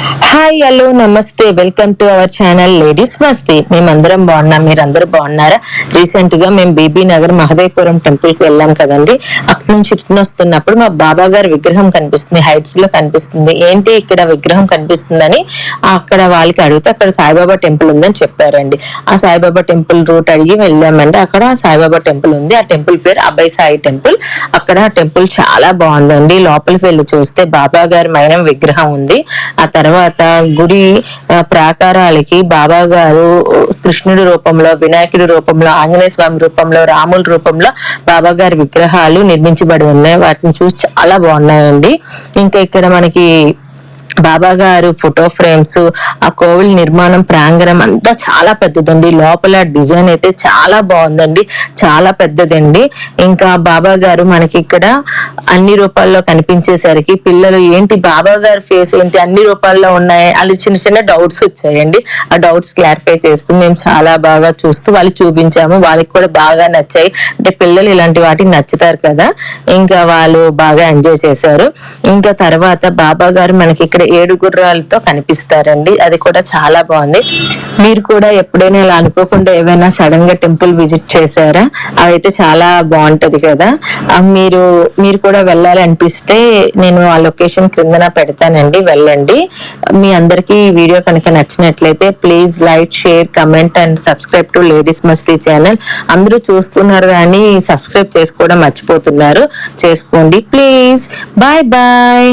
Hi hello నమస్తే, welcome to our channel ladies మస్తీ. మేమందరం బాగున్నాం, మీరందరూ బాగున్నారా? రీసెంట్ గా మేము బీబీ నగర్ మహదేవపురం టెంపుల్ కి వెళ్ళాం కదండి. అక్కడి నుంచి రిటర్న్ వస్తున్నప్పుడు మా బాబా గారి విగ్రహం కనిపిస్తుంది, హైట్స్ లో కనిపిస్తుంది. ఏంటి ఇక్కడ విగ్రహం కనిపిస్తుందని అక్కడ వాళ్ళకి అడిగితే అక్కడ సాయిబాబా టెంపుల్ ఉందని చెప్పారండి. ఆ సాయిబాబా టెంపుల్ రూట్ అడిగి వెళ్ళామండి. అక్కడ సాయిబాబా టెంపుల్ ఉంది. ఆ టెంపుల్ పేరు అభయ్ సాయి టెంపుల్. అక్కడ టెంపుల్ చాలా బాగుందండి. లోపలికి వెళ్ళి చూస్తే బాబా గారి మైనం విగ్రహం ఉంది. ఆ తర్వాత గుడి ప్రాకారాలకి బాబా గారు కృష్ణుడి రూపంలో, వినాయకుడి రూపంలో, ఆంజనేయ స్వామి రూపంలో, రాముల రూపంలో బాబా గారి విగ్రహాలు నిర్మించబడి ఉన్నాయి. వాటిని చూసి చాలా బాగున్నాయండి. ఇంకా ఇక్కడ మనకి బాబా గారు ఫోటో ఫ్రేమ్స్, ఆ కోవిల్ నిర్మాణం ప్రాంగణం అంతా చాలా పెద్దదండి. లోపల డిజైన్ అయితే చాలా బాగుందండి, చాలా పెద్దదండి. ఇంకా బాబా గారు మనకి ఇక్కడ అన్ని రూపాల్లో కనిపించేసరికి పిల్లలు ఏంటి బాబా గారి ఫేస్ ఏంటి అన్ని రూపాల్లో ఉన్నాయి అది చిన్న చిన్న డౌట్స్ వచ్చాయండి. ఆ డౌట్స్ క్లారిఫై చేస్తూ మేము చాలా బాగా చూస్తూ వాళ్ళు చూపించాము. వాళ్ళకి కూడా బాగా నచ్చాయి. అంటే పిల్లలు ఇలాంటి వాటికి నచ్చుతారు కదా, ఇంకా వాళ్ళు బాగా ఎంజాయ్ చేశారు. ఇంకా తర్వాత బాబా గారు మనకి ఇక్కడ 7 గుర్రాలతో కనిపిస్తారండి. అది కూడా చాలా బాగుంది. మీరు కూడా ఎప్పుడైనా ఇలా అనుకోకుండా ఏమైనా సడన్ గా టెంపుల్ విజిట్ చేశారా? అవైతే చాలా బాగుంటది కదా. మీరు కూడా వెళ్ళాలి అనిపిస్తే నేను ఆ లొకేషన్ క్రిందన పెడతానండి, వెళ్ళండి. మీ అందరికి ఈ వీడియో కనుక నచ్చినట్లయితే please like, share, comment and subscribe to ladies Masti channel. అందరూ చూస్తున్నారు కానీ సబ్స్క్రైబ్ చేసుకోవడం మర్చిపోతున్నారు, చేసుకోండి ప్లీజ్. Bye bye.